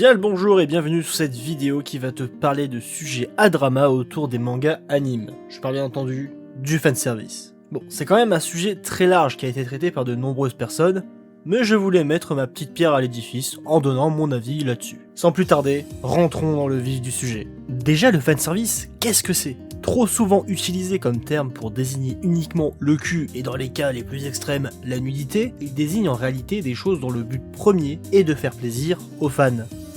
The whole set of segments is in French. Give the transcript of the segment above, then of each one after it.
Bien le bonjour et bienvenue sur cette vidéo qui va te parler de sujets à drama autour des mangas animes. Je parle bien entendu du fanservice. Bon, c'est quand même un sujet très large qui a été traité par de nombreuses personnes, mais je voulais mettre ma petite pierre à l'édifice en donnant mon avis là-dessus. Sans plus tarder, rentrons dans le vif du sujet. Déjà, le fanservice, qu'est-ce que c'est ? Trop souvent utilisé comme terme pour désigner uniquement le cul et dans les cas les plus extrêmes la nudité, il désigne en réalité des choses dont le but premier est de faire plaisir aux fans.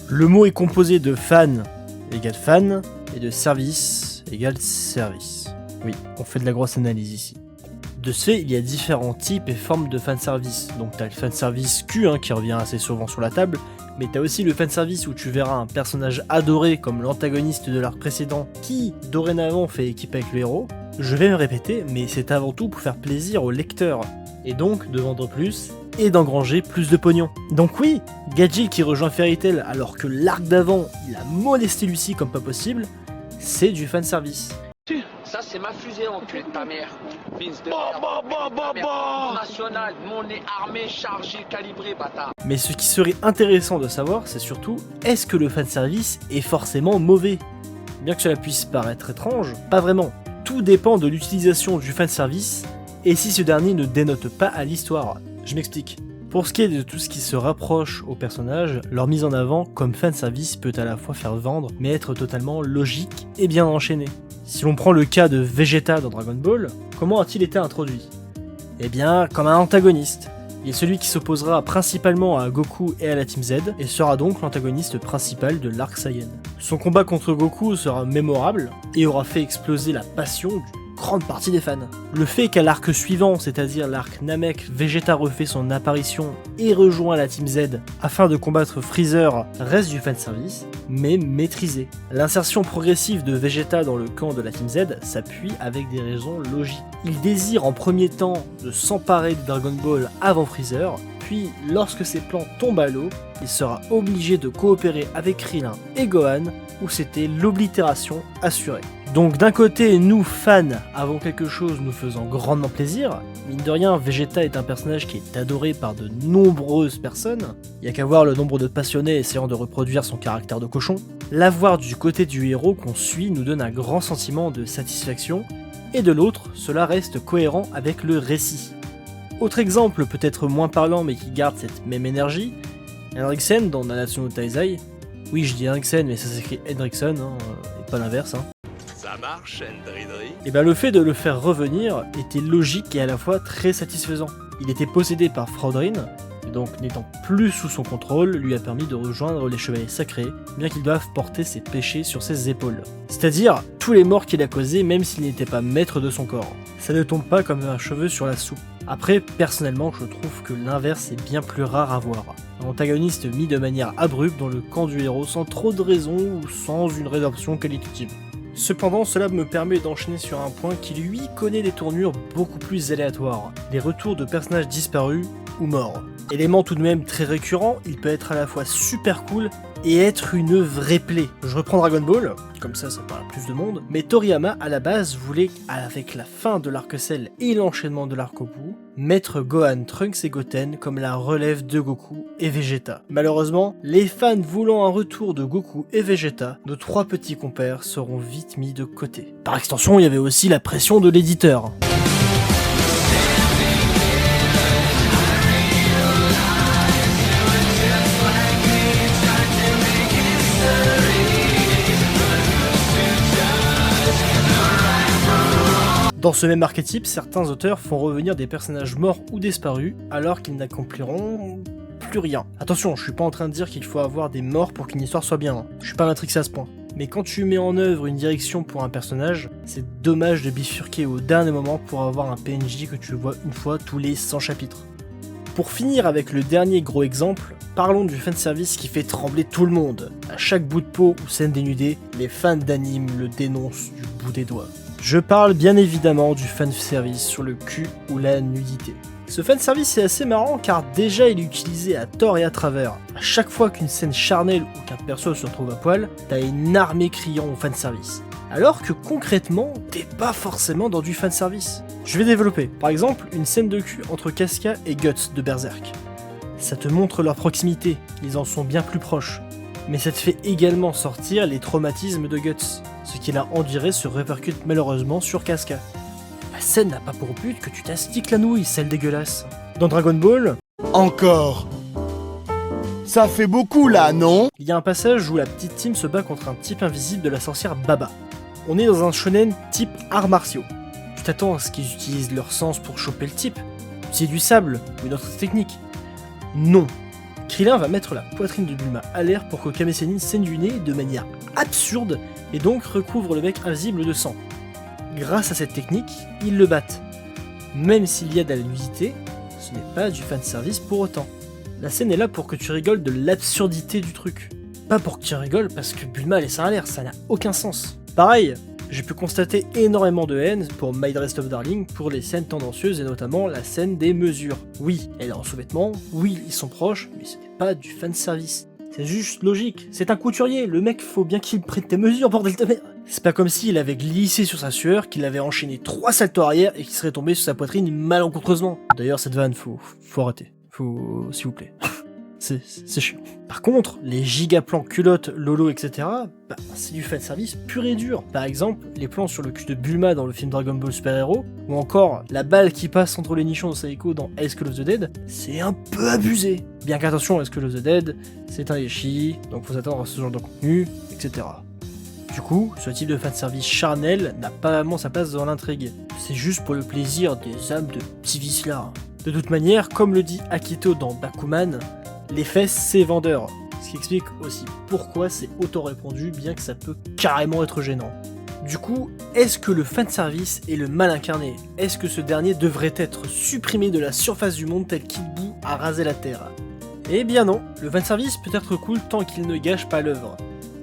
Le mot est composé de fan égale fan et de service égale service. Oui, on fait de la grosse analyse ici. De ce fait, il y a différents types et formes de fanservice. Donc t'as le fanservice cul qui revient assez souvent sur la table, mais t'as aussi le fanservice où tu verras un personnage adoré comme l'antagoniste de l'arc précédent qui, dorénavant, fait équipe avec le héros. Je vais me répéter, mais c'est avant tout pour faire plaisir au lecteur, et donc de vendre plus et d'engranger plus de pognon. Donc oui, Gajeel qui rejoint Fairy Tail alors que l'arc d'avant, il a molesté Lucy comme pas possible, c'est du fanservice. Ça c'est ma fusée, enculé de ta mère. Vince de national, mon nez armé, chargé, calibré, bâtard. Mais ce qui serait intéressant de savoir, c'est surtout, est-ce que le fanservice est forcément mauvais ? Bien que cela puisse paraître étrange, pas vraiment. Tout dépend de l'utilisation du fanservice, et si ce dernier ne dénote pas à l'histoire. Je m'explique. Pour ce qui est de tout ce qui se rapproche aux personnages, leur mise en avant comme fanservice peut à la fois faire vendre, mais être totalement logique et bien enchaîné. Si l'on prend le cas de Vegeta dans Dragon Ball, comment a-t-il été introduit ? Eh bien, comme un antagoniste. Il est celui qui s'opposera principalement à Goku et à la Team Z, et sera donc l'antagoniste principal de l'arc Saiyan. Son combat contre Goku sera mémorable, et aura fait exploser la passion d'une grande partie des fans. Le fait qu'à l'arc suivant, c'est-à-dire l'arc Namek, Vegeta refait son apparition et rejoint la Team Z afin de combattre Freezer reste du fanservice, mais maîtrisé. L'insertion progressive de Vegeta dans le camp de la Team Z s'appuie avec des raisons logiques. Il désire en premier temps de s'emparer de Dragon Ball avant Freezer, puis lorsque ses plans tombent à l'eau, il sera obligé de coopérer avec Krillin et Gohan, où c'était l'oblitération assurée. Donc d'un côté, nous fans avons quelque chose nous faisant grandement plaisir. Mine de rien, Vegeta est un personnage qui est adoré par de nombreuses personnes. Il y a qu'à voir le nombre de passionnés essayant de reproduire son caractère de cochon. L'avoir du côté du héros qu'on suit nous donne un grand sentiment de satisfaction, et de l'autre, cela reste cohérent avec le récit. Autre exemple peut-être moins parlant mais qui garde cette même énergie, Henriksen dans Nanatsu no Taizai. Oui, je dis Henriksen mais ça s'écrit Henriksen, et pas l'inverse. Ça marche, Hendridri. Et le fait de le faire revenir était logique et à la fois très satisfaisant. Il était possédé par Fraudrin, et donc n'étant plus sous son contrôle, lui a permis de rejoindre les chevaliers sacrés, bien qu'ils doivent porter ses péchés sur ses épaules. C'est-à-dire tous les morts qu'il a causés même s'il n'était pas maître de son corps. Ça ne tombe pas comme un cheveu sur la soupe. Après, personnellement, je trouve que l'inverse est bien plus rare à voir. Un antagoniste mis de manière abrupte dans le camp du héros sans trop de raison ou sans une rédemption qualitative. Cependant, cela me permet d'enchaîner sur un point qui lui connaît des tournures beaucoup plus aléatoires, les retours de personnages disparus ou morts. Élément tout de même très récurrent, il peut être à la fois super cool et être une vraie plaie. Je reprends Dragon Ball, comme ça parle à plus de monde, mais Toriyama à la base voulait, avec la fin de l'arc Cell et l'enchaînement de l'arc au bout, mettre Gohan, Trunks et Goten comme la relève de Goku et Vegeta. Malheureusement, les fans voulant un retour de Goku et Vegeta, nos trois petits compères seront vite mis de côté. Par extension, il y avait aussi la pression de l'éditeur. Dans ce même archétype, certains auteurs font revenir des personnages morts ou disparus alors qu'ils n'accompliront plus rien. Attention, je suis pas en train de dire qu'il faut avoir des morts pour qu'une histoire soit bien, je suis pas matrixé à ce point. Mais quand tu mets en œuvre une direction pour un personnage, c'est dommage de bifurquer au dernier moment pour avoir un PNJ que tu vois une fois tous les 100 chapitres. Pour finir avec le dernier gros exemple, parlons du fanservice qui fait trembler tout le monde. À chaque bout de peau ou scène dénudée, les fans d'anime le dénoncent du bout des doigts. Je parle bien évidemment du fanservice sur le cul ou la nudité. Ce fanservice est assez marrant car déjà il est utilisé à tort et à travers. À chaque fois qu'une scène charnelle ou qu'un perso se retrouve à poil, t'as une armée criant au fanservice. Alors que concrètement, t'es pas forcément dans du fanservice. Je vais développer. Par exemple, une scène de cul entre Casca et Guts de Berserk. Ça te montre leur proximité, ils en sont bien plus proches. Mais ça te fait également sortir les traumatismes de Guts, ce qui l'a enduré se répercute malheureusement sur Casca. La scène n'a pas pour but que tu t'astiques la nouille, celle dégueulasse. Dans Dragon Ball, Encore. Ça fait beaucoup là, non? il y a un passage où la petite team se bat contre un type invisible de la sorcière Baba. On est dans un shonen type arts martiaux. Tu t'attends à ce qu'ils utilisent leur sens pour choper le type, utiliser du sable ou une autre technique. Non. Krillin va mettre la poitrine de Bulma à l'air pour que Kame Sennin saigne du nez de manière absurde et donc recouvre le mec invisible de sang. Grâce à cette technique, ils le battent. Même s'il y a de la nudité, ce n'est pas du fanservice pour autant. La scène est là pour que tu rigoles de l'absurdité du truc. Pas pour que tu rigoles parce que Bulma a les seins à l'air, ça n'a aucun sens. Pareil, j'ai pu constater énormément de haine pour My Dressed Up Darling pour les scènes tendancieuses et notamment la scène des mesures. Oui, elle est en sous-vêtements, oui, ils sont proches, mais ce n'est pas du fanservice. C'est juste logique, c'est un couturier, le mec faut bien qu'il prenne tes mesures, bordel de merde. C'est pas comme s'il avait glissé sur sa sueur, qu'il avait enchaîné 3 saltos arrière et qu'il serait tombé sur sa poitrine malencontreusement. D'ailleurs cette vanne, faut arrêter. S'il vous plaît. C'est chiant. Par contre, les giga-plans culottes, Lolo, etc., c'est du fanservice pur et dur. Par exemple, les plans sur le cul de Bulma dans le film Dragon Ball Super Hero, ou encore la balle qui passe entre les nichons de Saeko dans High School of the Dead, c'est un peu abusé. Bien qu'attention, High School of the Dead, c'est un ecchi, donc faut s'attendre à ce genre de contenu, etc. Du coup, ce type de fanservice charnel n'a pas vraiment sa place dans l'intrigue. C'est juste pour le plaisir des âmes de petits vicelards. De toute manière, comme le dit Akito dans Bakuman, les fesses c'est vendeur, ce qui explique aussi pourquoi c'est auto-répandu bien que ça peut carrément être gênant. Du coup, est-ce que le fanservice est le mal incarné? Est-ce que ce dernier devrait être supprimé de la surface du monde tel Kid Buu a rasé la terre? Eh bien non, le fanservice peut être cool tant qu'il ne gâche pas l'œuvre.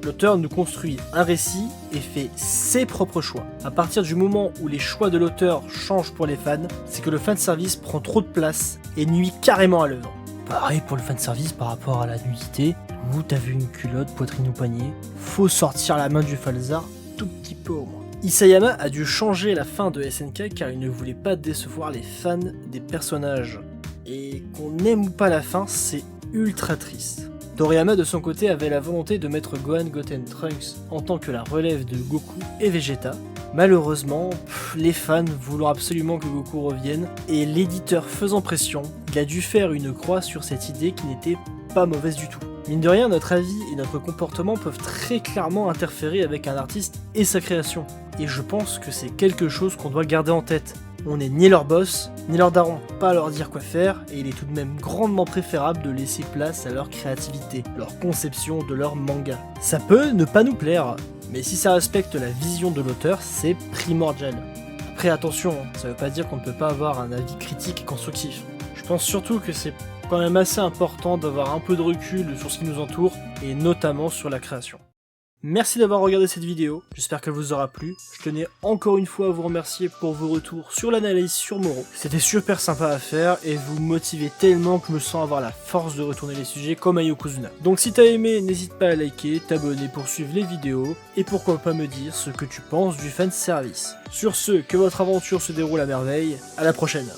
L'auteur nous construit un récit et fait ses propres choix. À partir du moment où les choix de l'auteur changent pour les fans, c'est que le fanservice prend trop de place et nuit carrément à l'œuvre. Pareil pour le fanservice par rapport à la nudité, où t'as vu une culotte, poitrine ou poignet, faut sortir la main du falzar tout petit peu au moins. Isayama a dû changer la fin de SNK car il ne voulait pas décevoir les fans des personnages. Et qu'on aime ou pas la fin, c'est ultra triste. Toriyama de son côté avait la volonté de mettre Gohan, Goten, Trunks en tant que la relève de Goku et Vegeta. Malheureusement, les fans voulant absolument que Goku revienne, et l'éditeur faisant pression, il a dû faire une croix sur cette idée qui n'était pas mauvaise du tout. Mine de rien, notre avis et notre comportement peuvent très clairement interférer avec un artiste et sa création. Et je pense que c'est quelque chose qu'on doit garder en tête. On n'est ni leur boss, ni leur daron, pas à leur dire quoi faire, et il est tout de même grandement préférable de laisser place à leur créativité, leur conception de leur manga. Ça peut ne pas nous plaire, mais si ça respecte la vision de l'auteur, c'est primordial. Après attention, ça veut pas dire qu'on ne peut pas avoir un avis critique et constructif. Je pense surtout que c'est quand même assez important d'avoir un peu de recul sur ce qui nous entoure, et notamment sur la création. Merci d'avoir regardé cette vidéo, j'espère qu'elle vous aura plu. Je tenais encore une fois à vous remercier pour vos retours sur l'analyse sur Moro. C'était super sympa à faire et vous me motivez tellement que je me sens avoir la force de retourner les sujets comme à Yokozuna. Donc si t'as aimé, n'hésite pas à liker, t'abonner pour suivre les vidéos et pourquoi pas me dire ce que tu penses du fanservice. Sur ce, que votre aventure se déroule à merveille, à la prochaine.